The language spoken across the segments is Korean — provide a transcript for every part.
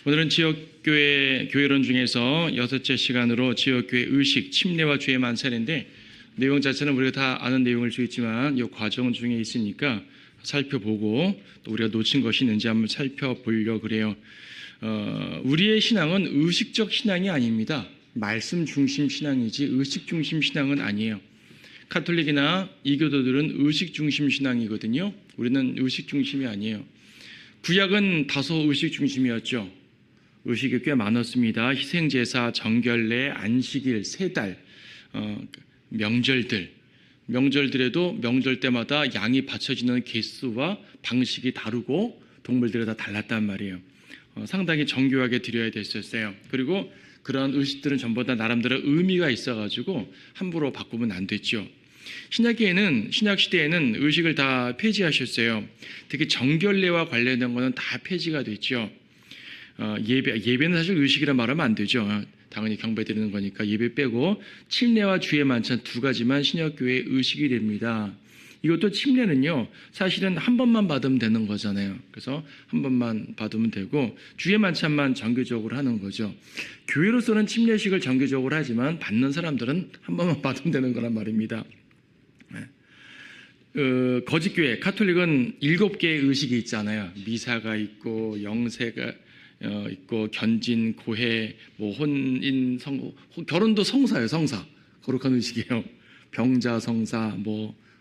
오늘은 교회론 중에서 6째 시간으로 지역교회 의식, 침례와 주의 만찬인데 내용 자체는 우리가 다 아는 내용일 수 있지만 이 과정 중에 있으니까 살펴보고 또 우리가 놓친 것이 있는지 한번 살펴보려고 그래요. 우리의 신앙은 의식적 신앙이 아닙니다. 말씀 중심 신앙이지 의식 중심 신앙은 아니에요. 카톨릭이나 이교도들은 의식 중심 신앙이거든요. 우리는 의식 중심이 아니에요. 구약은 다소 의식 중심이었죠. 의식이 꽤 많았습니다. 희생제사, 정결례, 안식일, 세달, 명절들에도 명절 때마다 양이 바쳐지는 개수와 방식이 다르고 동물들이 다 달랐단 말이에요. 상당히 정교하게 드려야 됐었어요. 그리고 그런 의식들은 전부 다 나름대로 의미가 있어가지고 함부로 바꾸면 안 됐죠. 신약시대에는 의식을 다 폐지하셨어요. 특히 정결례와 관련된 거는 다 폐지가 됐죠. 예배는 사실 의식이라 말하면 안 되죠. 당연히 경배 드리는 거니까 예배 빼고 침례와 주의 만찬 두 가지만 신약교회의 의식이 됩니다. 이것도 침례는요, 사실은 한 번만 받으면 되는 거잖아요. 그래서 한 번만 받으면 되고 주의 만찬만 정기적으로 하는 거죠. 교회로서는 침례식을 정기적으로 하지만 받는 사람들은 한 번만 받으면 되는 거란 말입니다. 거짓교회, 카톨릭은 7개의 의식이 있잖아요. 미사가 있고 영세가 있고 견진, 고해, 혼인, 결혼도 성사예요. 성사, 거룩한 의식이에요. 병자 성사,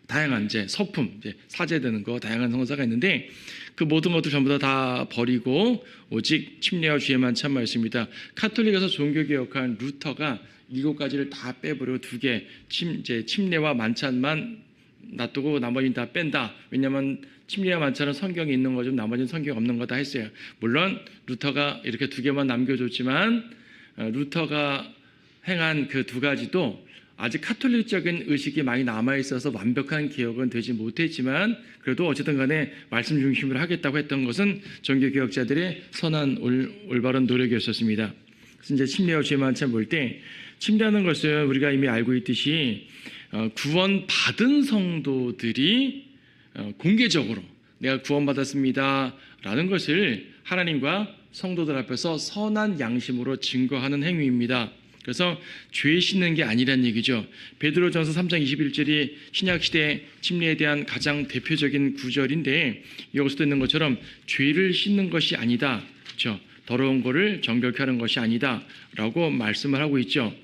다양한 서품, 사제되는 거 다양한 성사가 있는데 그 모든 것들 전부 다 버리고 오직 침례와 주의 만찬만 있습니다. 카톨릭에서 종교개혁한 루터가 7가지를 다 빼버리고 2개 침례와 만찬만 놔두고 나머지는 다 뺀다. 왜냐하면 침례와 만찬은 성경에 있는 거죠. 나머지는 성경에 없는 거다 했어요. 물론 루터가 이렇게 2개만 남겨줬지만 루터가 행한 그 2가지도 아직 카톨릭적인 의식이 많이 남아있어서 완벽한 개혁은 되지 못했지만 그래도 어쨌든 간에 말씀 중심으로 하겠다고 했던 것은 종교개혁자들의 선한 올바른 노력이었었습니다. 그래서 이제 침례와 주의 만찬 볼 때 침례하는 것은 우리가 이미 알고 있듯이 구원받은 성도들이 공개적으로 내가 구원받았습니다 라는 것을 하나님과 성도들 앞에서 선한 양심으로 증거하는 행위입니다. 그래서 죄 씻는 게 아니란 얘기죠. 베드로전서 3장 21절이 신약시대 침례에 대한 가장 대표적인 구절인데 여기서도 있는 것처럼 죄를 씻는 것이 아니다. 그렇죠? 더러운 거를 정결케 하는 것이 아니다 라고 말씀을 하고 있죠.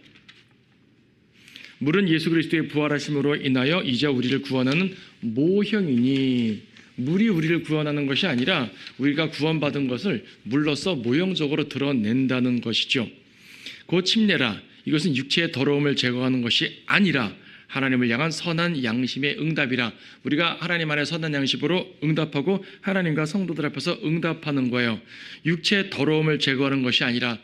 물은 예수 그리스도의 부활하심으로 인하여 이제 우리를 구원하는 모형이니 물이 우리를 구원하는 것이 아니라 우리가 구원받은 것을 물로써 모형적으로 드러낸다는 것이죠. 그 침례라 이것은 육체의 더러움을 제거하는 것이 아니라 하나님을 향한 선한 양심의 응답이라 우리가 하나님 안에 선한 양심으로 응답하고 하나님과 성도들 앞에서 응답하는 거예요. 육체의 더러움을 제거하는 것이 아니라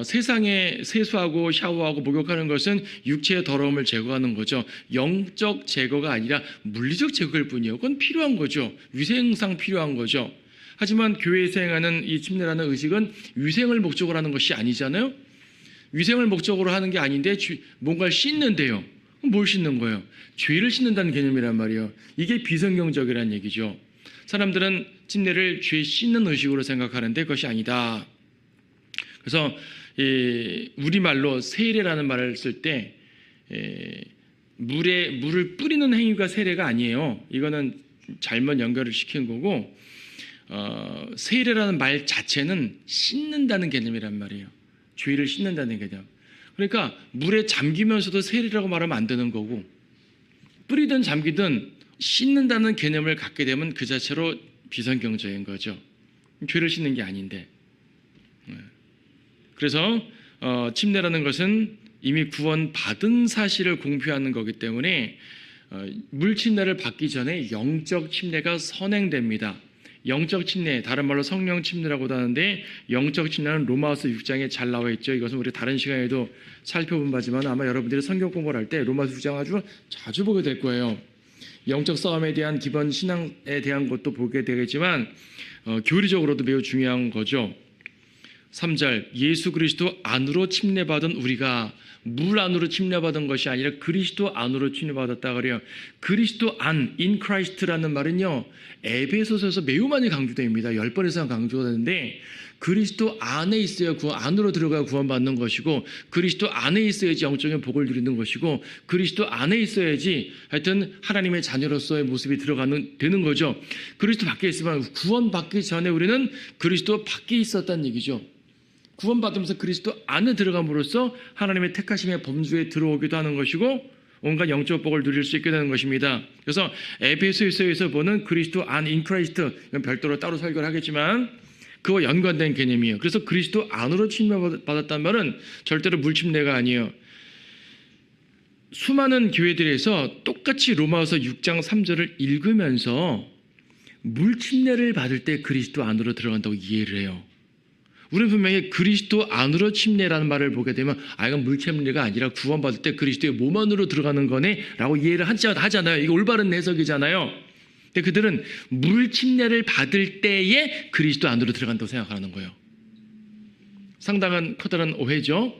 세상에 세수하고 샤워하고 목욕하는 것은 육체의 더러움을 제거하는 거죠. 영적 제거가 아니라 물리적 제거일 뿐이에요. 그건 필요한 거죠. 위생상 필요한 거죠. 하지만 교회에서 행하는 이 침례라는 의식은 위생을 목적으로 하는 것이 아니잖아요. 위생을 목적으로 하는 게 아닌데 뭔가를 씻는데요. 뭘 씻는 거예요? 죄를 씻는다는 개념이란 말이에요. 이게 비성경적이라는 얘기죠. 사람들은 침례를 죄 씻는 의식으로 생각하는데 그것이 아니다. 그래서 우리말로 세례라는 말을 쓸 때 물을 뿌리는 행위가 세례가 아니에요. 이거는 잘못 연결을 시킨 거고 세례라는 말 자체는 씻는다는 개념이란 말이에요. 죄를 씻는다는 개념. 그러니까 물에 잠기면서도 세례라고 말하면 안 되는 거고 뿌리든 잠기든 씻는다는 개념을 갖게 되면 그 자체로 비성경적인 거죠. 죄를 씻는 게 아닌데. 그래서 침례라는 것은 이미 구원받은 사실을 공표하는 거기 때문에 물침례를 받기 전에 영적 침례가 선행됩니다. 영적 침례, 다른 말로 성령 침례라고도 하는데 영적 침례는 로마서 6장에 잘 나와 있죠. 이것은 우리 다른 시간에도 살펴본 바지만 아마 여러분들이 성경 공부를 할 때 로마서 6장 아주 자주 보게 될 거예요. 영적 싸움에 대한 기본 신앙에 대한 것도 보게 되겠지만 교리적으로도 매우 중요한 거죠. 3절 예수 그리스도 안으로 침례받은 우리가 물 안으로 침례받은 것이 아니라 그리스도 안으로 침례받았다 그래요. 그리스도 안, in Christ라는 말은요 에베소서에서 매우 많이 강조됩니다. 10번 이상 강조가 되는데 그리스도 안에 있어야 안으로 들어가 구원받는 것이고, 그리스도 안에 있어야지 영적인 복을 누리는 것이고, 그리스도 안에 있어야지 하여튼 하나님의 자녀로서의 모습이 되는 거죠. 그리스도 밖에 있으면 구원받기 전에 우리는 그리스도 밖에 있었다는 얘기죠. 구원받으면서 그리스도 안에 들어감으로써 하나님의 택하심의 범주에 들어오기도 하는 것이고, 온갖 영적 복을 누릴 수 있게 되는 것입니다. 그래서 에베소서에서 보는 그리스도 안 인 크라이스트, 이건 별도로 따로 설교를 하겠지만 그와 연관된 개념이에요. 그래서 그리스도 안으로 침례받았다는 말은 절대로 물침례가 아니에요. 수많은 교회들에서 똑같이 로마서 6장 3절을 읽으면서 물침례를 받을 때 그리스도 안으로 들어간다고 이해를 해요. 우리는 분명히 그리스도 안으로 침례라는 말을 보게 되면 이건 물침례가 아니라 구원받을 때 그리스도의 몸 안으로 들어가는 거네 라고 이해를 하잖아요. 이거 올바른 해석이잖아요. 근데 그들은 물침례를 받을 때에 그리스도 안으로 들어간다고 생각하는 거예요. 상당한 커다란 오해죠.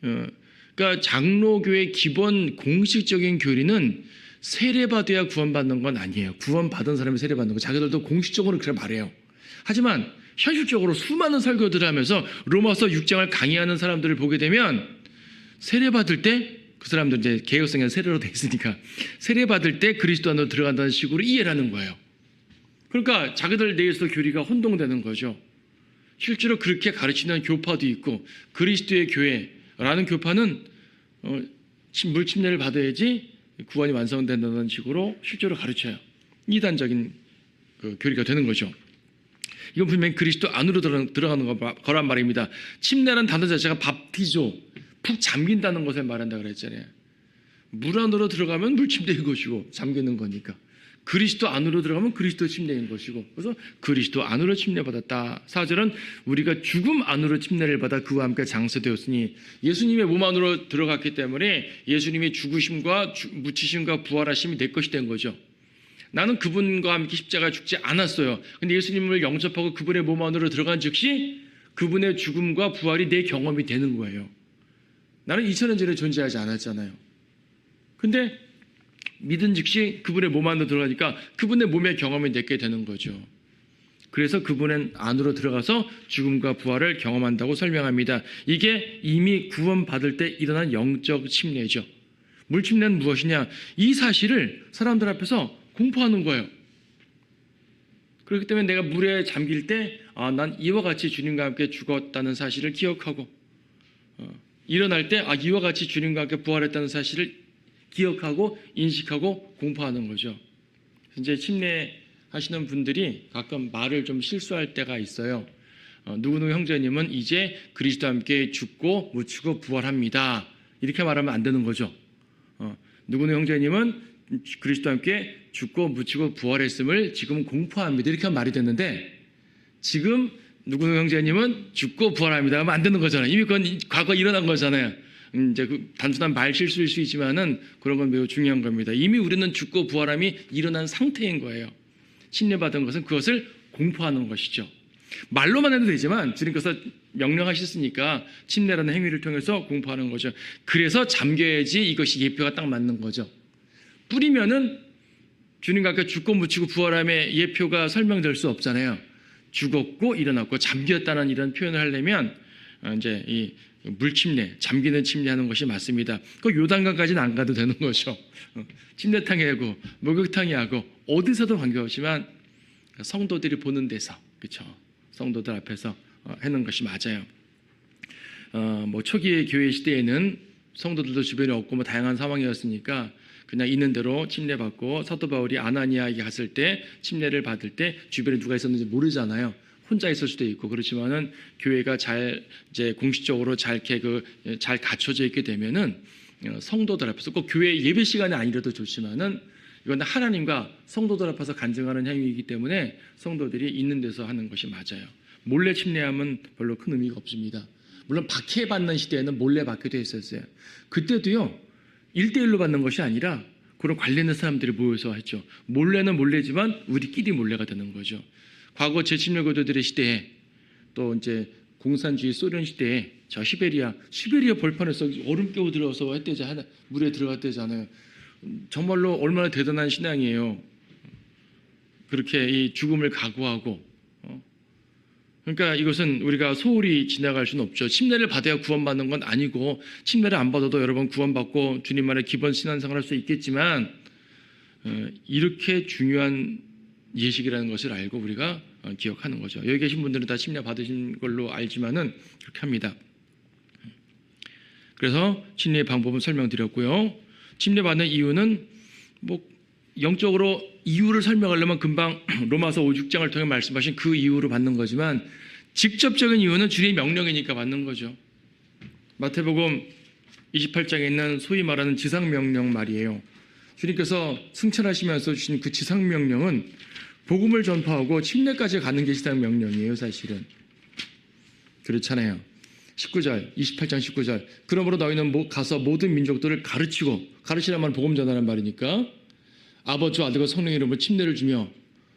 그러니까 장로교의 기본 공식적인 교리는 세례받아야 구원받는 건 아니에요. 구원받은 사람이 세례받는 거 자기들도 공식적으로 그렇게 말해요. 하지만 현실적으로 수많은 설교들을 하면서 로마서 6장을 강의하는 사람들을 보게 되면 세례받을 때 그 사람들 이제 개혁성의 세례로 돼 있으니까 세례받을 때 그리스도 안으로 들어간다는 식으로 이해를 하는 거예요. 그러니까 자기들 내에서 교리가 혼동되는 거죠. 실제로 그렇게 가르치는 교파도 있고 그리스도의 교회라는 교파는 물침례를 받아야지 구원이 완성된다는 식으로 실제로 가르쳐요. 이단적인 교리가 되는 거죠. 이건 분명히 그리스도 안으로 들어가는 거란 말입니다. 침례라는 단어 자체가 밥티조, 푹 잠긴다는 것을 말한다 그랬잖아요. 물 안으로 들어가면 물침례인 것이고 잠기는 거니까. 그리스도 안으로 들어가면 그리스도 침례인 것이고. 그래서 그리스도 안으로 침례받았다. 4절은 우리가 죽음 안으로 침례를 받아 그와 함께 장사되었으니, 예수님의 몸 안으로 들어갔기 때문에 예수님의 죽으심과 묻히심과 부활하심이 내 것이 된 거죠. 나는 그분과 함께 십자가에 죽지 않았어요. 근데 예수님을 영접하고 그분의 몸 안으로 들어간 즉시 그분의 죽음과 부활이 내 경험이 되는 거예요. 나는 2000년 전에 존재하지 않았잖아요. 근데 믿은 즉시 그분의 몸 안으로 들어가니까 그분의 몸의 경험이 내게 되는 거죠. 그래서 그분의 안으로 들어가서 죽음과 부활을 경험한다고 설명합니다. 이게 이미 구원받을 때 일어난 영적 침례죠. 물침례는 무엇이냐? 이 사실을 사람들 앞에서 공포하는 거예요. 그렇기 때문에 내가 물에 잠길 때 난 이와 같이 주님과 함께 죽었다는 사실을 기억하고, 일어날 때 이와 같이 주님과 함께 부활했다는 사실을 기억하고 인식하고 공포하는 거죠. 이제 침례하시는 분들이 가끔 말을 좀 실수할 때가 있어요. 누구누구 형제님은 이제 그리스도와 함께 죽고 묻히고 부활합니다. 이렇게 말하면 안 되는 거죠. 누구누구 형제님은 그리스도와 함께 죽고 묻히고 부활했음을 지금 공포합니다. 이렇게 하면 말이 됐는데, 지금 누구누구 형제님은 죽고 부활합니다 하면 안 되는 거잖아요. 이미 그건 과거 일어난 거잖아요. 이제 단순한 말 실수일 수 있지만은 그런 건 매우 중요한 겁니다. 이미 우리는 죽고 부활함이 일어난 상태인 거예요. 침례받은 것은 그것을 공포하는 것이죠. 말로만 해도 되지만 주님께서 명령하셨으니까 침례라는 행위를 통해서 공포하는 거죠. 그래서 잠겨야지 이것이 예표가 딱 맞는 거죠. 뿌리면은 주님과 함께 죽고 묻히고 부활함의 예표가 설명될 수 없잖아요. 죽었고 일어났고 잠겼다는 이런 표현을 하려면 이제 이 물침례, 잠기는 침례하는 것이 맞습니다. 그 요단강까지는 안 가도 되는 거죠. 침례탕에 하고 목욕탕에 하고 어디서도 관계없지만 성도들이 보는 데서, 그렇죠? 성도들 앞에서 하는 것이 맞아요. 뭐 초기의 교회 시대에는 성도들도 주변에 없고 다양한 상황이었으니까 그냥 있는 대로 침례받고, 사도 바울이 아나니아에게 갔을 때 침례를 받을 때 주변에 누가 있었는지 모르잖아요. 혼자 있을 수도 있고. 그렇지만은 교회가 잘 이제 공식적으로 잘 갖춰져 있게 되면은 성도들 앞에서, 꼭 교회 예배 시간이 아니라도 좋지만은 이건 하나님과 성도들 앞에서 간증하는 행위이기 때문에 성도들이 있는 데서 하는 것이 맞아요. 몰래 침례하면 별로 큰 의미가 없습니다. 물론 박해받는 시대에는 몰래 받기도 했었어요. 그때도요 1대1로 받는 것이 아니라 그런 관련된 사람들이 모여서 했죠. 몰래는 몰래지만 우리끼리 몰래가 되는 거죠. 과거 제7멸교도들의 시대에, 또 이제 공산주의 소련 시대에 저 시베리아 벌판에서 얼음 끼고 들어서 했대잖아요. 물에 들어갔대잖아요. 정말로 얼마나 대단한 신앙이에요. 그렇게 이 죽음을 각오하고 그러니까 이것은 우리가 소홀히 지나갈 수는 없죠. 침례를 받아야 구원받는 건 아니고 침례를 안 받아도 여러분 구원받고 주님만의 기본 신앙생활을 할 수 있겠지만 이렇게 중요한 예식이라는 것을 알고 우리가 기억하는 거죠. 여기 계신 분들은 다 침례 받으신 걸로 알지만은 그렇게 합니다. 그래서 침례의 방법은 설명드렸고요. 침례 받는 이유는 뭐 영적으로 이유를 설명하려면 금방 로마서 5, 6장을 통해 말씀하신 그 이유로 받는 거지만 직접적인 이유는 주님의 명령이니까 받는 거죠. 마태복음 28장에 있는 소위 말하는 지상명령 말이에요. 주님께서 승천하시면서 주신 그 지상명령은 복음을 전파하고 침례까지 가는 게 지상명령이에요. 사실은 그렇잖아요. 19절, 28장 19절. 그러므로 너희는 가서 모든 민족들을 가르치란 말은 복음 전하는 말이니까 아버지와 아들과 성령의 이름으로 침례를 주며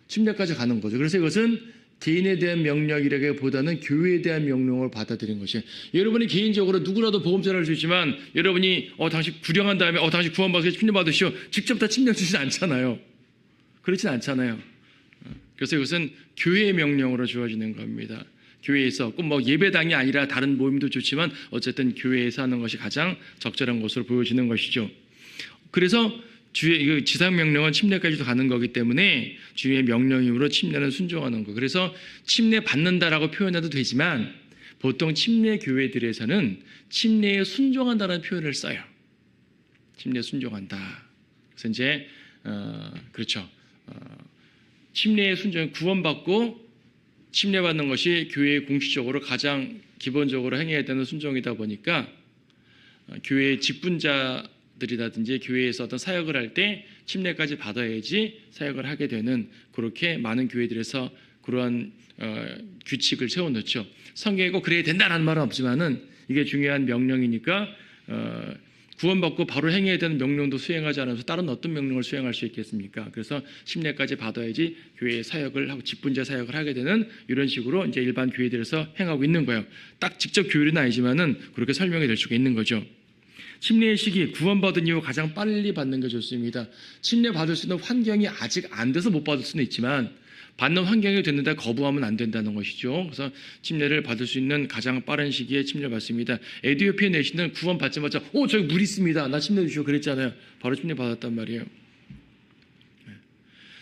침례까지 가는 거죠. 그래서 이것은 개인에 대한 명령이라기보다는 교회에 대한 명령을 받아들인 것이에요. 여러분이 개인적으로 누구라도 복음 전할 수 있지만 여러분이 당신 구령한 다음에 당신 구원받으시고 침례 받으시오 직접 다 침례 주진 않잖아요. 그렇진 않잖아요. 그래서 이것은 교회의 명령으로 주어지는 겁니다. 교회에서 꼭 뭐 예배당이 아니라 다른 모임도 좋지만 어쨌든 교회에서 하는 것이 가장 적절한 것으로 보여지는 것이죠. 그래서 주의 지상 명령은 침례까지도 가는 거기 때문에 주의 명령이므로 침례는 순종하는 거. 그래서 침례 받는다라고 표현해도 되지만 보통 침례 교회들에서는 침례에 순종한다는 표현을 써요. 침례 순종한다. 그래서 이제 그렇죠. 침례에 순종, 구원받고 침례받는 것이 교회의 공식적으로 가장 기본적으로 행해야 되는 순종이다 보니까 교회의 직분자들이라든지 교회에서 어떤 사역을 할 때 침례까지 받아야지 사역을 하게 되는 그렇게 많은 교회들에서 그러한 규칙을 세워놓죠. 성경에 꼭 그래야 된다라는 말은 없지만은 이게 중요한 명령이니까 구원받고 바로 행해야 되는 명령도 수행하지 않아서 다른 어떤 명령을 수행할 수 있겠습니까? 그래서 침례까지 받아야지 교회의 사역을 하고 직분자 사역을 하게 되는 이런 식으로 이제 일반 교회들에서 행하고 있는 거예요. 딱 직접 교회는 아니지만은 그렇게 설명이 될 수가 있는 거죠. 침례의 시기, 구원받은 이후 가장 빨리 받는 게 좋습니다. 침례 받을 수 있는 환경이 아직 안 돼서 못 받을 수는 있지만 받는 환경이 됐는데 거부하면 안 된다는 것이죠. 그래서 침례를 받을 수 있는 가장 빠른 시기에 침례를 받습니다. 에티오피아 내시는 구원 받자마자 저기 물 있습니다. 나 침례 주시오 그랬잖아요. 바로 침례 받았단 말이에요.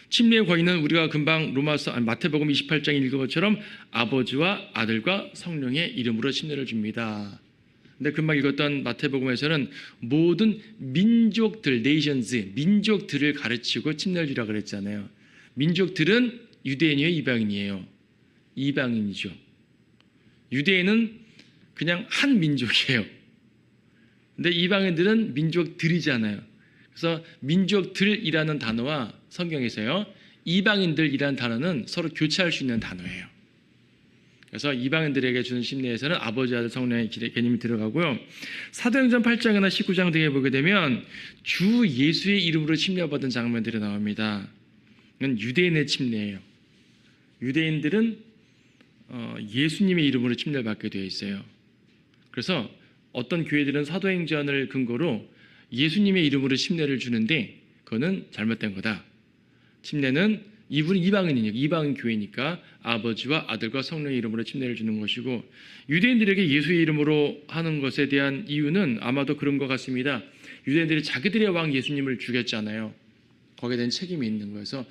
침례의 권위는 우리가 금방 마태복음 28장에 읽은 것처럼 아버지와 아들과 성령의 이름으로 침례를 줍니다. 근데 금방 읽었던 마태복음에서는 모든 민족들, nations, 민족들을 가르치고 침례를 주라 그랬잖아요. 민족들은 유대인이에요, 이방인이에요? 이방인이죠. 유대인은 그냥 한 민족이에요. 근데 이방인들은 민족들이잖아요. 그래서 민족들이라는 단어와 성경에서요, 이방인들이라는 단어는 서로 교차할 수 있는 단어예요. 그래서 이방인들에게 주는 침례에서는 아버지, 아들, 성령의 개념이 들어가고요. 사도행전 8장이나 19장 등에 보게 되면 주 예수의 이름으로 침례받은 장면들이 나옵니다. 이건 유대인의 침례예요. 유대인들은 예수님의 이름으로 침례를 받게 되어 있어요. 그래서 어떤 교회들은 사도행전을 근거로 예수님의 이름으로 침례를 주는데 그거는 잘못된 거다. 침례는 이분은 이방인이니까, 이방인 교회니까 아버지와 아들과 성령의 이름으로 침례를 주는 것이고, 유대인들에게 예수의 이름으로 하는 것에 대한 이유는 아마도 그런 것 같습니다. 유대인들이 자기들의 왕 예수님을 죽였잖아요. 거기에 대한 책임이 있는 거여서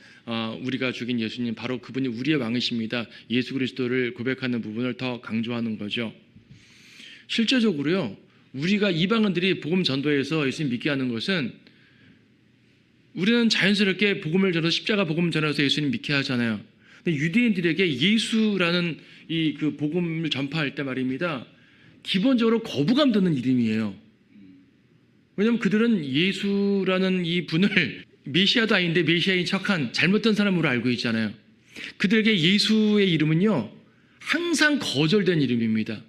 우리가 죽인 예수님 바로 그분이 우리의 왕이십니다. 예수 그리스도를 고백하는 부분을 더 강조하는 거죠. 실제적으로요, 우리가 이방인들이 복음 전도에서 예수님 믿게 하는 것은 우리는 자연스럽게 복음을 전해서 십자가 복음 전해서 예수님 믿게 하잖아요. 근데 유대인들에게 예수라는 그 복음을 전파할 때 말입니다, 기본적으로 거부감 드는 이름이에요. 왜냐하면 그들은 예수라는 이 분을 메시아도 아닌데 메시아인 척한 잘못된 사람으로 알고 있잖아요. 그들에게 예수의 이름은요, 항상 거절된 이름입니다.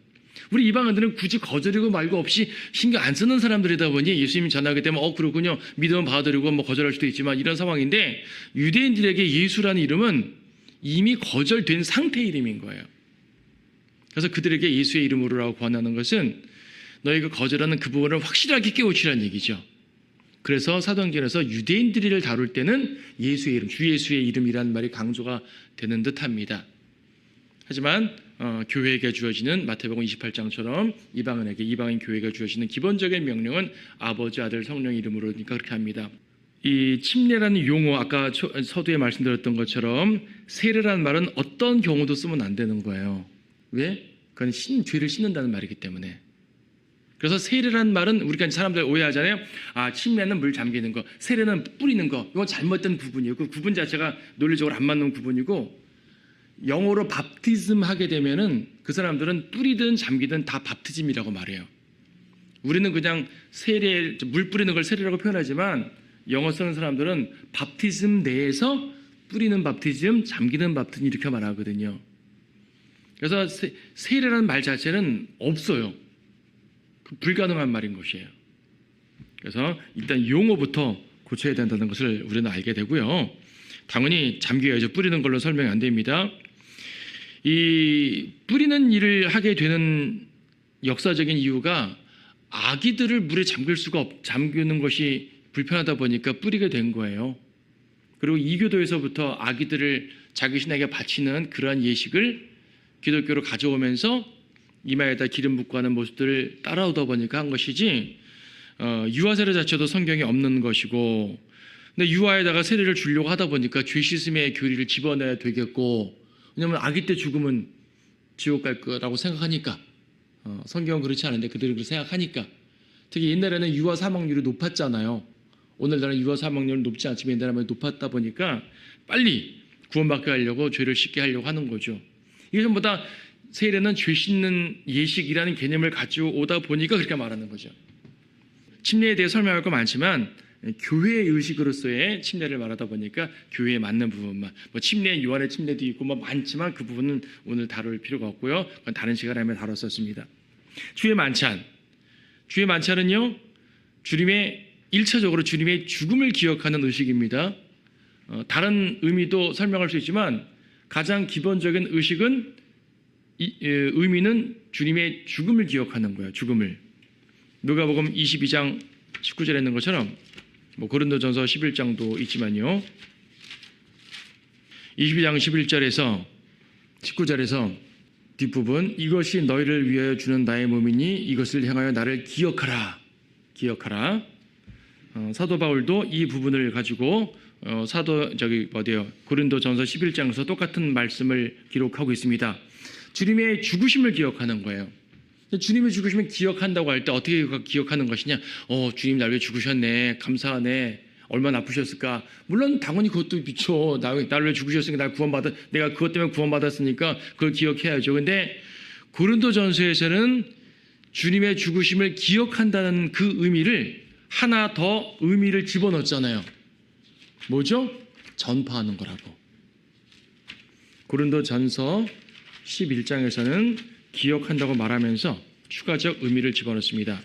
우리 이방인들은 굳이 거절이고 말고 없이 신경 안 쓰는 사람들이다 보니 예수님이 전하게 되면 그렇군요, 믿으면 받아들이고 뭐 거절할 수도 있지만 이런 상황인데, 유대인들에게 예수라는 이름은 이미 거절된 상태의 이름인 거예요. 그래서 그들에게 예수의 이름으로라고 권하는 것은 너희가 거절하는 그 부분을 확실하게 깨우치라는 얘기죠. 그래서 사도행전에서 유대인들을 다룰 때는 예수의 이름, 주 예수의 이름이라는 말이 강조가 되는 듯합니다. 하지만 교회에게 주어지는 마태복음 28장처럼 이방인 교회가 주어지는 기본적인 명령은 아버지, 아들, 성령 이름으로니까 그렇게 합니다. 이 침례라는 용어, 아까 서두에 말씀드렸던 것처럼 세례라는 말은 어떤 경우도 쓰면 안 되는 거예요. 왜? 그건 죄를 씻는다는 말이기 때문에. 그래서 세례라는 말은 우리가 사람들 오해하잖아요. 침례는 물 잠기는 거, 세례는 뿌리는 거. 이건 잘못된 구분이에요. 그 구분 자체가 논리적으로 안 맞는 구분이고, 영어로 밥티즘 하게 되면은 그 사람들은 뿌리든 잠기든 다 밥티즘이라고 말해요. 우리는 그냥 물 뿌리는 걸 세례라고 표현하지만 영어 쓰는 사람들은 밥티즘 내에서 뿌리는 밥티즘, 잠기는 밥티즘 이렇게 말하거든요. 그래서 세례라는 말 자체는 없어요. 불가능한 말인 것이에요. 그래서 일단 용어부터 고쳐야 된다는 것을 우리는 알게 되고요. 당연히 잠겨야죠. 뿌리는 걸로 설명이 안 됩니다. 이 뿌리는 일을 하게 되는 역사적인 이유가 아기들을 물에 잠그는 것이 불편하다 보니까 뿌리게 된 거예요. 그리고 이교도에서부터 아기들을 자기 신에게 바치는 그러한 예식을 기독교로 가져오면서 이마에다 기름 붓고 하는 모습들을 따라오다 보니까 한 것이지, 유아 세례 자체도 성경에 없는 것이고, 근데 유아에다가 세례를 주려고 하다 보니까 죄 씻음의 교리를 집어내야 되겠고, 왜냐하면 아기 때 죽으면 지옥 갈 거라고 생각하니까, 성경은 그렇지 않은데 그들은 그렇게 생각하니까. 특히 옛날에는 유아 사망률이 높았잖아요. 오늘날은 유아 사망률은 높지 않지만 옛날에는 높았다 보니까 빨리 구원받게 하려고 죄를 씻게 하려고 하는 거죠. 이게 전부 다 세례는 죄 씻는 예식이라는 개념을 가지고 오다 보니까 그렇게 말하는 거죠. 침례에 대해 설명할 거 많지만 교회의 의식으로서의 침례를 말하다 보니까 교회에 맞는 부분만, 침례, 요한의 침례도 있고 많지만 그 부분은 오늘 다룰 필요가 없고요. 그건 다른 시간에 한번 다뤘었습니다. 주의 만찬은요, 주님의 1차적으로 주님의 죽음을 기억하는 의식입니다. 다른 의미도 설명할 수 있지만 가장 기본적인 의미는 주님의 죽음을 기억하는 거예요. 죽음을. 누가복음 22장 19절에 있는 것처럼 고린도전서 11장도 있지만요. 22장 11절에서 19절에서 뒷부분, 이것이 너희를 위하여 주는 나의 몸이니 이것을 향하여 나를 기억하라. 사도 바울도 이 부분을 가지고 고린도전서 11장에서 똑같은 말씀을 기록하고 있습니다. 주님의 죽으심을 기억하는 거예요. 주님의 죽으심을 기억한다고 할 때 어떻게 기억하는 것이냐? 주님 날 위해 죽으셨네. 감사하네. 얼마나 아프셨을까? 물론 당연히 그것도 미쳐. 나를 위해 죽으셨으니까 내가 그것 때문에 구원받았으니까 그걸 기억해야죠. 근데 고린도전서에서는 주님의 죽으심을 기억한다는 그 의미를 하나 더 의미를 집어넣었잖아요. 뭐죠? 전파하는 거라고. 고린도전서 11장에서는 기억한다고 말하면서 추가적 의미를 집어넣습니다.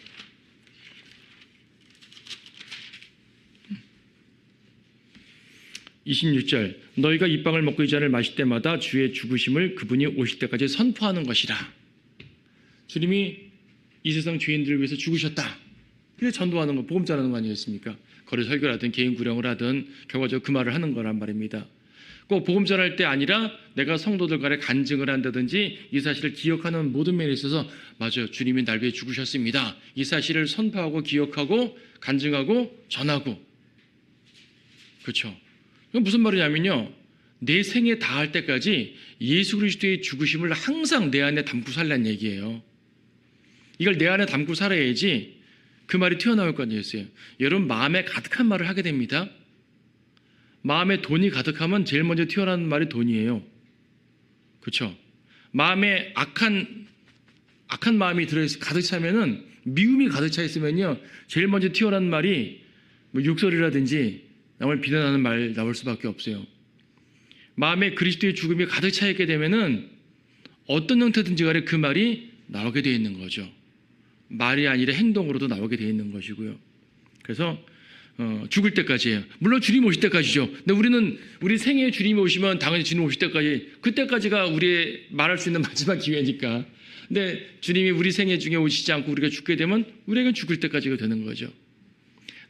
26절, 너희가 이 빵을 먹고 이 잔을 마실 때마다 주의 죽으심을 그분이 오실 때까지 선포하는 것이라. 주님이 이 세상 죄인들을 위해서 죽으셨다. 그래서 전도하는 거, 복음 전하는 거 아니겠습니까? 거리 설교를 하든 개인 구령을 하든 결과적으로 그 말을 하는 거란 말입니다. 꼭 복음 전할 때 아니라 내가 성도들 간에 간증을 한다든지 이 사실을 기억하는 모든 면에 있어서 맞아요. 주님이 날 위해 죽으셨습니다. 이 사실을 선포하고 기억하고 간증하고 전하고. 그렇죠. 무슨 말이냐면요. 내 생에 닿을 때까지 예수 그리스도의 죽으심을 항상 내 안에 담고 살라는 얘기예요. 이걸 내 안에 담고 살아야지 그 말이 튀어나올 거 아니겠어요. 여러분 마음에 가득한 말을 하게 됩니다. 마음에 돈이 가득하면 제일 먼저 튀어나오는 말이 돈이에요. 그렇죠? 마음에 악한 마음이 가득 차면은, 미움이 가득 차 있으면요, 제일 먼저 튀어나오는 말이 욕설이라든지 남을 비난하는 말 나올 수밖에 없어요. 마음에 그리스도의 죽음이 가득 차 있게 되면은 어떤 형태든지 간에 그 말이 나오게 되어 있는 거죠. 말이 아니라 행동으로도 나오게 되어 있는 것이고요. 그래서 죽을 때까지예요. 물론 주님 오실 때까지죠. 근데 우리 생애에 주님이 오시면 당연히 주님 오실 때까지, 그때까지가 우리의 말할 수 있는 마지막 기회니까. 근데 주님이 우리 생애 중에 오시지 않고 우리가 죽게 되면 우리에겐 죽을 때까지가 되는 거죠.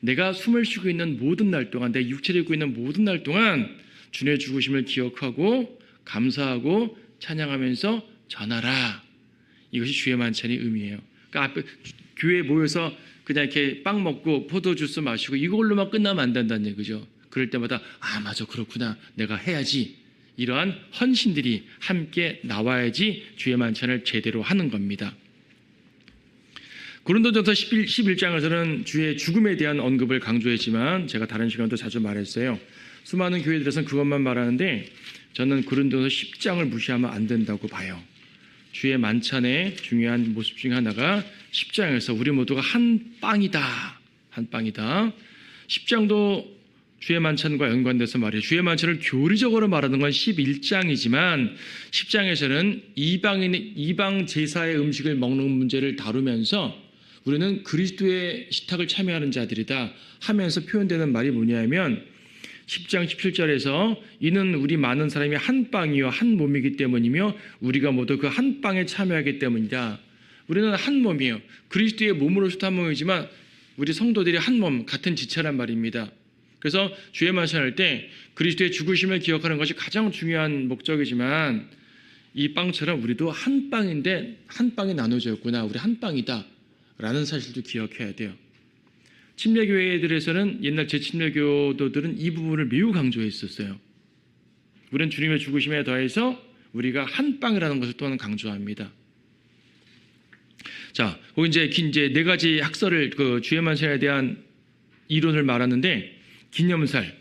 내가 숨을 쉬고 있는 모든 날 동안, 내 육체를 입고 있는 모든 날 동안 주님의 죽으심을 기억하고 감사하고 찬양하면서 전하라. 이것이 주의 만찬의 의미예요. 그러니까 앞에 교회에 모여서 그냥 이렇게 빵 먹고 포도 주스 마시고 이걸로만 끝나면 안 된다는 얘기죠. 그럴 때마다 맞아, 그렇구나, 내가 해야지. 이러한 헌신들이 함께 나와야지 주의 만찬을 제대로 하는 겁니다. 고린도전서 11장에서는 주의 죽음에 대한 언급을 강조했지만 제가 다른 시간도 자주 말했어요. 수많은 교회들에서는 그것만 말하는데 저는 고린도전서 10장을 무시하면 안 된다고 봐요. 주의 만찬의 중요한 모습 중 하나가 10장에서 우리 모두가 한 빵이다. 한 빵이다. 10장도 주의 만찬과 연관돼서 말이에요. 주의 만찬을 교리적으로 말하는 건 11장이지만 10장에서는 이방 제사의 음식을 먹는 문제를 다루면서 우리는 그리스도의 식탁을 참여하는 자들이다 하면서 표현되는 말이 뭐냐면 10장 17절에서 이는 우리 많은 사람이 한 빵이요 한 몸이기 때문이며 우리가 모두 그 한 빵에 참여하기 때문이다. 우리는 한 몸이에요. 그리스도의 몸으로서도 한 몸이지만 우리 성도들이 한 몸, 같은 지체란 말입니다. 그래서 주의 만찬할 때 그리스도의 죽으심을 기억하는 것이 가장 중요한 목적이지만 이 빵처럼 우리도 한 빵인데 한 빵이 나눠져 있구나. 우리 한 빵이다 라는 사실도 기억해야 돼요. 침례교회들에서는 옛날 제침례교도들은 이 부분을 매우 강조했었어요. 우리는 주님의 죽으심에 더해서 우리가 한 빵이라는 것을 또한 강조합니다. 자, 거기 이제 네 가지 학설을 주의 만찬에 대한 이론을 말하는데 기념살,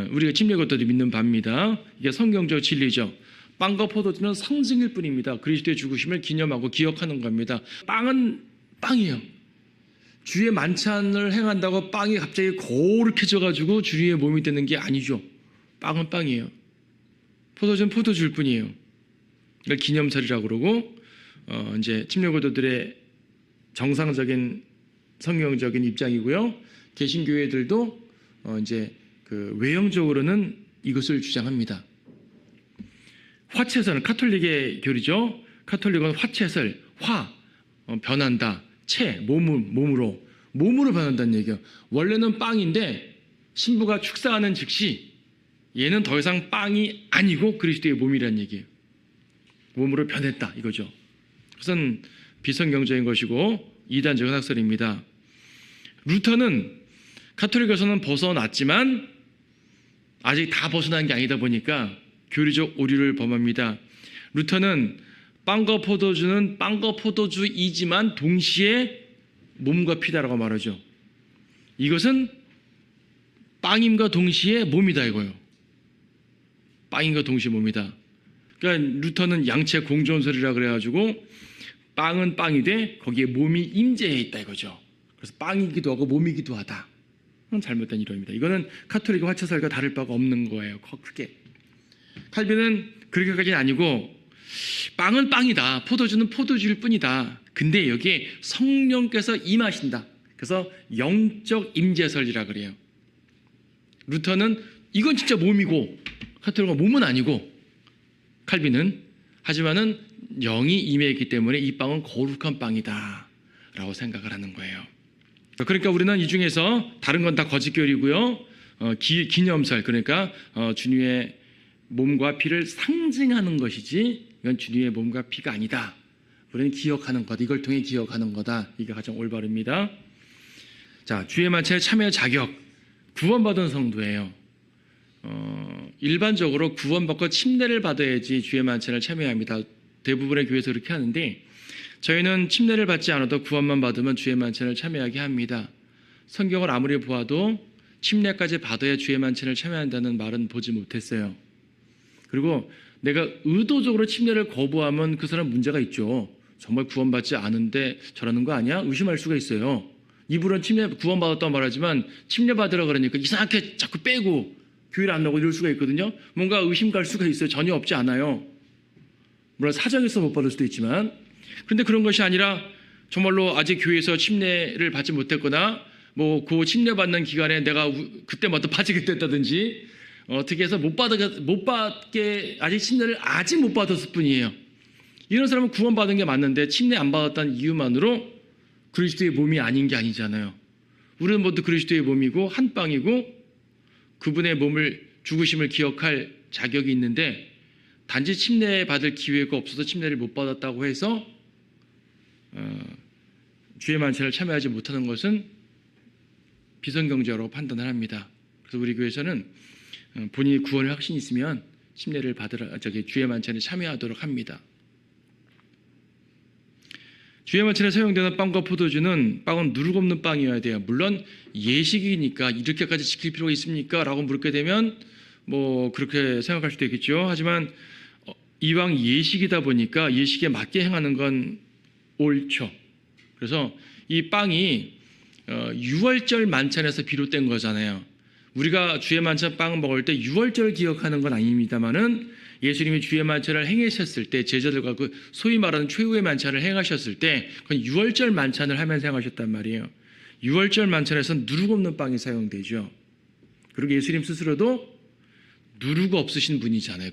우리가 침례교도들이 믿는 바입니다. 이게 성경적 진리죠. 빵과 포도주는 상징일 뿐입니다. 그리스도의 죽으심을 기념하고 기억하는 겁니다. 빵은 빵이에요. 주의 만찬을 행한다고 빵이 갑자기 거룩해져가지고 주님의 몸이 되는 게 아니죠. 빵은 빵이에요. 포도주는 포도주일 뿐이에요. 이걸 기념살이라고 그러고 이제 침례교도들의 정상적인 성경적인 입장이고요. 개신교회들도 이제 외형적으로는 이것을 주장합니다. 화채설은 카톨릭의 교리죠. 카톨릭은 화채설, 변한다. 몸으로 변한다는 얘기예요. 원래는 빵인데 신부가 축사하는 즉시 얘는 더 이상 빵이 아니고 그리스도의 몸이라는 얘기예요. 몸으로 변했다 이거죠. 그것은 비성경적인 것이고 이단적인 학설입니다. 루터는 카톨릭에서는 벗어났지만 아직 다 벗어난 게 아니다 보니까 교리적 오류를 범합니다. 루터는 빵과 포도주는 빵과 포도주이지만 동시에 몸과 피다라고 말하죠. 이것은 빵임과 동시에 몸이다 이거예요. 빵임과 동시에 몸이다. 그러니까 루터는 양체 공존설이라 그래가지고 빵은 빵이 돼 거기에 몸이 임재해 있다 이거죠. 그래서 빵이기도 하고 몸이기도 하다. 그건 잘못된 이론입니다. 이거는 카톨릭의 화채설과 다를 바가 없는 거예요. 크게. 칼빈은 그렇게까지는 아니고 빵은 빵이다. 포도주는 포도주일 뿐이다. 근데 여기에 성령께서 임하신다. 그래서 영적 임재설이라 그래요. 루터는 이건 진짜 몸이고 카톨릭은 몸은 아니고 칼빈은 하지만은 영이 임했기 때문에 이 빵은 거룩한 빵이다 라고 생각을 하는 거예요. 그러니까 우리는 이 중에서 다른 건 다 거짓교리고요. 기념설 그러니까 주님의 몸과 피를 상징하는 것이지 이건 주님의 몸과 피가 아니다. 우리는 기억하는 것, 이걸 통해 기억하는 거다. 이게 가장 올바릅니다. 자, 주의 만찬에 참여의 자격, 구원받은 성도예요. 일반적으로 구원받고 침례를 받아야지 주의 만찬을 참여합니다. 대부분의 교회에서 그렇게 하는데 저희는 침례를 받지 않아도 구원만 받으면 주의 만찬을 참여하게 합니다. 성경을 아무리 보아도 침례까지 받아야 주의 만찬을 참여한다는 말은 보지 못했어요. 그리고 내가 의도적으로 침례를 거부하면 그 사람 문제가 있죠. 정말 구원받지 않은데 저러는 거 아니야? 의심할 수가 있어요. 이분은 구원받았다고 말하지만 침례 받으라 그러니까 이상하게 자꾸 빼고 교회를 안 나오고 이럴 수가 있거든요. 뭔가 의심 갈 수가 있어요. 전혀 없지 않아요. 물론 사정이 있어 못 받을 수도 있지만 그런데 그런 것이 아니라 정말로 아직 교회에서 침례를 받지 못했거나 그 침례 받는 기간에 내가 그때마다 빠지게 됐다든지 어떻게 해서 못 받게 아직 침례를 아직 못 받았을 뿐이에요. 이런 사람은 구원받은 게 맞는데 침례 안 받았다는 이유만으로 그리스도의 몸이 아닌 게 아니잖아요. 우리는 모두 그리스도의 몸이고 한 빵이고 그분의 몸을 죽으심을 기억할 자격이 있는데 단지 침례 받을 기회가 없어서 침례를 못 받았다고 해서 주의 만찬을 참여하지 못하는 것은 비성경제라고 판단을 합니다. 그래서 우리 교회에서는 본인이 구원의 확신이 있으면 침례를 받으러 주의 만찬에 참여하도록 합니다. 주의 만찬에 사용되는 빵과 포도주는 빵은 누룩 없는 빵이어야 돼요. 물론 예식이니까 이렇게까지 지킬 필요가 있습니까? 라고 물게 되면 뭐 그렇게 생각할 수도 있겠죠. 하지만 이왕 예식이다 보니까 예식에 맞게 행하는 건 옳죠. 그래서 이 빵이 6월절 만찬에서 비롯된 거잖아요. 우리가 주의 만찬 빵 먹을 때 6월절 기억하는 건 아닙니다만은 예수님이 주의 만찬을 행하셨을 때 제자들과 그 소위 말하는 최후의 만찬을 행하셨을 때 그건 6월절 만찬을 하면서 행하셨단 말이에요. 6월절 만찬에서는 누룩 없는 빵이 사용되죠. 그리고 예수님 스스로도 누룩 없으신 분이잖아요.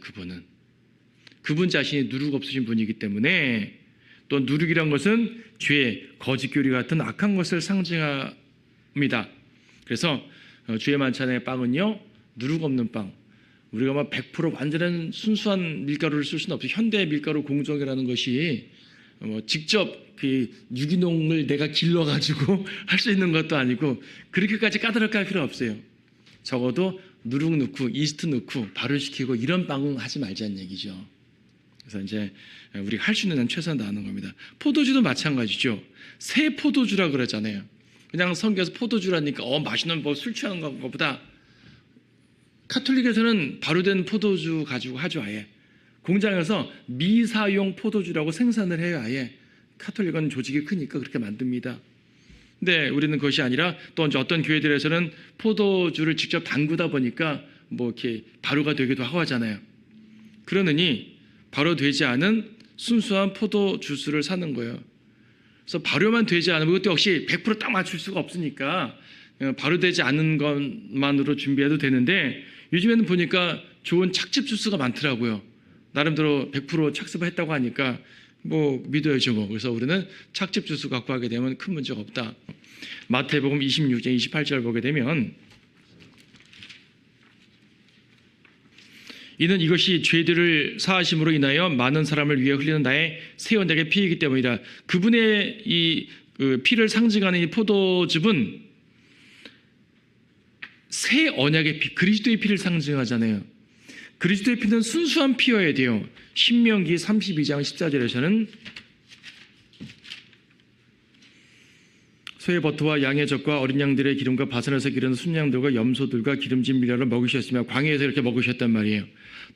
그분 자신이 누룩 없으신 분이기 때문에 또 누룩이란 것은 죄, 거짓교리 같은 악한 것을 상징합니다. 그래서 주의 만찬의 빵은요, 누룩 없는 빵. 우리가 막 100% 완전한 순수한 밀가루를 쓸 수는 없어요. 현대 밀가루 공정이라는 것이 직접 그 유기농을 내가 길러가지고 할 수 있는 것도 아니고 그렇게까지 까다롭게 할 필요 없어요. 적어도 누룩 넣고 이스트 넣고 발효시키고 이런 빵은 하지 말자는 얘기죠. 그래서 이제 우리가 할 수 있는 한 최선을 다하는 겁니다. 포도주도 마찬가지죠. 새 포도주라 그러잖아요. 그냥 성경에서 포도주라니까 맛있는 뭐 술 취하는 것보다 카톨릭에서는 발효된 포도주 가지고 하죠. 아예 공장에서 미사용 포도주라고 생산을 해요. 아예 카톨릭은 조직이 크니까 그렇게 만듭니다. 근데 우리는 그것이 아니라 또 어떤 교회들에서는 포도주를 직접 담그다 보니까 뭐 이렇게 발효가 되기도 하고 하잖아요. 그러느니 발효되지 않은 순수한 포도 주스를 사는 거예요. 그래서 발효만 되지 않으면 그것도 역시 100% 딱 맞출 수가 없으니까 발효되지 않은 것만으로 준비해도 되는데 요즘에는 보니까 좋은 착즙 주스가 많더라고요. 나름대로 100% 착즙했다고 하니까 뭐 믿어야죠 뭐. 그래서 우리는 착즙 주스 갖고 하게 되면 큰 문제가 없다. 마태복음 26장 28절 보게 되면 이는 이것이 죄들을 사하심으로 인하여 많은 사람을 위해 흘리는 나의 새 언약의 피이기 때문이다. 그분의 이 피를 상징하는 이 포도즙은 새 언약의 피, 그리스도의 피를 상징하잖아요. 그리스도의 피는 순수한 피여야 돼요. 신명기 32장 14절에서는 소의 버터와 양의 젖과 어린 양들의 기름과 바산에서 기르는 순양들과 염소들과 기름진 밀가루를 먹으셨으며 광야에서 이렇게 먹으셨단 말이에요.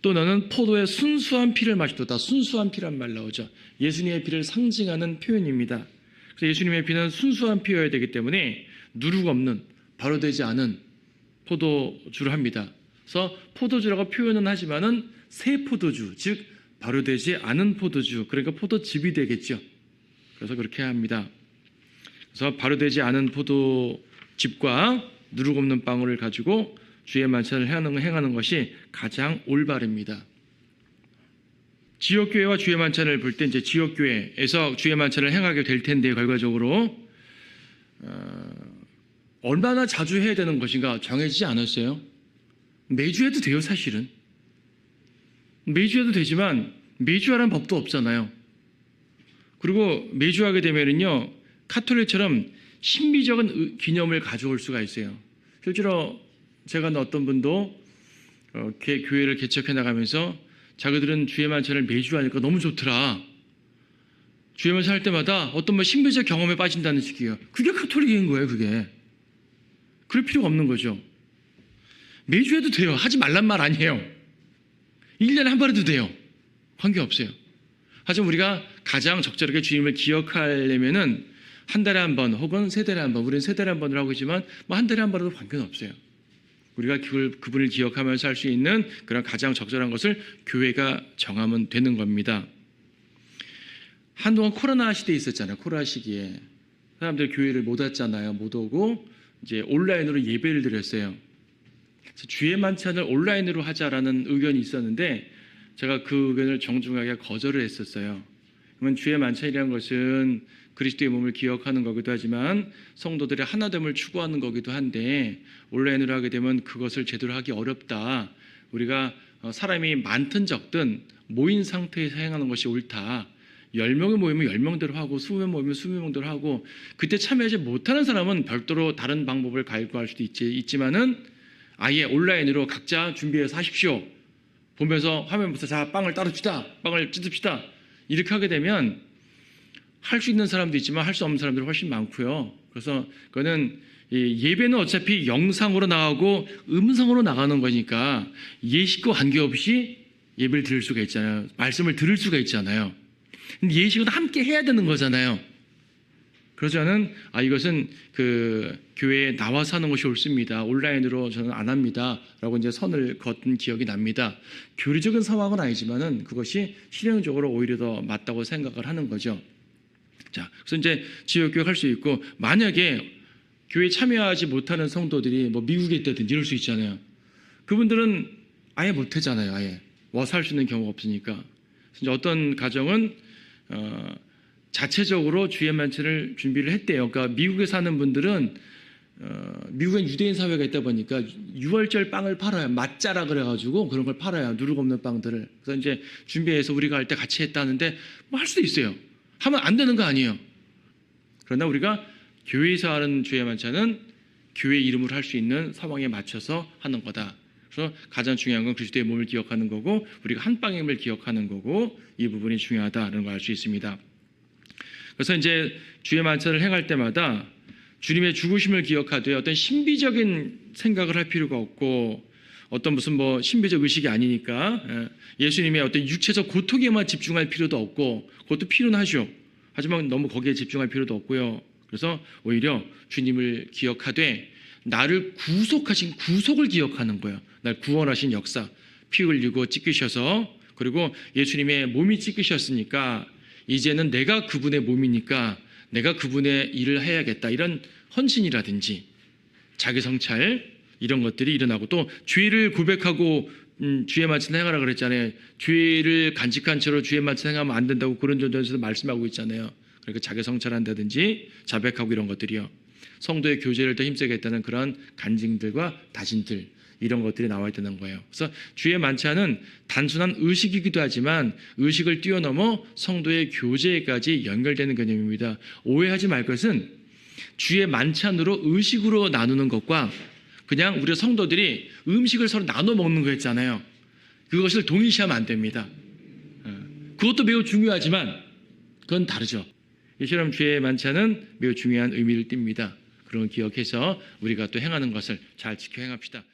또 너는 포도의 순수한 피를 마시도다. 순수한 피란 말 나오죠. 예수님의 피를 상징하는 표현입니다. 그래서 예수님의 피는 순수한 피여야 되기 때문에 누룩 없는 발효되지 않은 포도주를 합니다. 그래서 포도주라고 표현은 하지만은 새 포도주, 즉 발효되지 않은 포도주, 그러니까 포도즙이 되겠죠. 그래서 그렇게 합니다. 그래서 발효되지 않은 포도즙과 누룩 없는 빵을 가지고 주의 만찬을 행하는 것이 가장 올바릅니다. 지역교회와 주의 만찬을 볼 때 이제 지역교회에서 주의 만찬을 행하게 될 텐데 결과적으로 얼마나 자주 해야 되는 것인가 정해지지 않았어요. 매주 해도 돼요. 사실은 매주 해도 되지만 매주 하라는 법도 없잖아요. 그리고 매주 하게 되면은요 카톨릭처럼 신비적인 기념을 가져올 수가 있어요. 실제로 제가 어떤 분도 교회를 개척해 나가면서 자기들은 주의 만찬을 매주 하니까 너무 좋더라. 주의 만찬 할 때마다 어떤 뭐 신비적 경험에 빠진다는 식이에요. 그게 카톨릭인 거예요. 그게 그럴 필요가 없는 거죠. 매주 해도 돼요. 하지 말란 말 아니에요. 1년에 한 번 해도 돼요. 관계없어요. 하지만 우리가 가장 적절하게 주님을 기억하려면은 한 달에 한 번 혹은 세 달에 한 번, 우리는 세 달에 한 번을 하고 있지만 뭐 한 달에 한 번도 관계는 없어요. 우리가 그분을 기억하면서 할 수 있는 그런 가장 적절한 것을 교회가 정하면 되는 겁니다. 한동안 코로나 시대에 있었잖아요. 코로나 시기에 사람들이 교회를 못 왔잖아요. 못 오고 이제 온라인으로 예배를 드렸어요. 그래서 주의 만찬을 온라인으로 하자라는 의견이 있었는데 제가 그 의견을 정중하게 거절을 했었어요. 그러면 주의 만찬이라는 것은 그리스도의 몸을 기억하는 거기도 하지만 성도들의 하나됨을 추구하는 거기도 한데 온라인으로 하게 되면 그것을 제대로 하기 어렵다. 우리가 사람이 많든 적든 모인 상태에서 행하는 것이 옳다. 10명이 모이면 10명대로 하고 20명 모이면 20명대로 하고 그때 참여하지 못하는 사람은 별도로 다른 방법을 갈구할 수도 있지만은 아예 온라인으로 각자 준비해서 하십시오. 보면서 화면 보면서 자 빵을 따릅시다. 빵을 찢읍시다. 이렇게 하게 되면 할 수 있는 사람도 있지만 할 수 없는 사람들이 훨씬 많고요. 그래서 그거는 예배는 어차피 영상으로 나가고 음성으로 나가는 거니까 예식과 관계없이 예배를 드릴 수가 있잖아요. 말씀을 들을 수가 있잖아요. 근데 예식은 함께 해야 되는 거잖아요. 그래서 저는 이것은 그 교회에 나와서 하는 것이 옳습니다. 온라인으로 저는 안 합니다. 라고 이제 선을 걷은 기억이 납니다. 교리적인 상황은 아니지만은 그것이 실용적으로 오히려 더 맞다고 생각을 하는 거죠. 자, 그래서 이제 지역교육 할 수 있고 만약에 교회에 참여하지 못하는 성도들이 뭐 미국에 있다든지 이럴 수 있잖아요. 그분들은 아예 못 하잖아요. 아예 와서 할 수 있는 경우가 없으니까. 이제 어떤 가정은 자체적으로 주의 만찬을 준비를 했대요. 그러니까 미국에 사는 분들은 미국엔 유대인 사회가 있다 보니까 유월절 빵을 팔아요. 맛자라 그래가지고 그런 걸 팔아요. 누룩 없는 빵들을. 그래서 이제 준비해서 우리가 할 때 같이 했다는데 뭐 할 수도 있어요. 하면 안 되는 거 아니에요. 그러나 우리가 교회에서 하는 주의 만찬은 교회 이름으로 할 수 있는 상황에 맞춰서 하는 거다. 그래서 가장 중요한 건 그리스도의 몸을 기억하는 거고 우리가 한 빵임을 기억하는 거고 이 부분이 중요하다는 걸 알 수 있습니다. 그래서 이제 주의 만찬을 행할 때마다 주님의 죽으심을 기억하되 어떤 신비적인 생각을 할 필요가 없고 어떤 무슨 뭐 신비적 의식이 아니니까 예수님의 어떤 육체적 고통에만 집중할 필요도 없고 그것도 필요는 하죠. 하지만 너무 거기에 집중할 필요도 없고요. 그래서 오히려 주님을 기억하되 나를 구속하신 구속을 기억하는 거예요. 날 구원하신 역사, 피 흘리고 찢기셔서 그리고 예수님의 몸이 찢기셨으니까 이제는 내가 그분의 몸이니까 내가 그분의 일을 해야겠다. 이런 헌신이라든지 자기 성찰 이런 것들이 일어나고 또 죄를 고백하고 주의 만찬 행하라 그랬잖아요. 죄를 간직한 채로 주의 만찬 행하면 안 된다고 고린도전서에서 말씀하고 있잖아요. 그러니까 자기 성찰한다든지 자백하고 이런 것들이요. 성도의 교제를 더 힘세게 했다는 그런 간증들과 다짐들 이런 것들이 나와야 되는 거예요. 그래서 주의 만찬은 단순한 의식이기도 하지만 의식을 뛰어넘어 성도의 교제까지 연결되는 개념입니다. 오해하지 말 것은 주의 만찬으로 의식으로 나누는 것과 그냥 우리 성도들이 음식을 서로 나눠 먹는 거였잖아요. 그것을 동일시하면 안 됩니다. 그것도 매우 중요하지만 그건 다르죠. 이처럼 주의 만찬은 매우 중요한 의미를 띱니다. 그런 걸 기억해서 우리가 또 행하는 것을 잘 지켜 행합시다.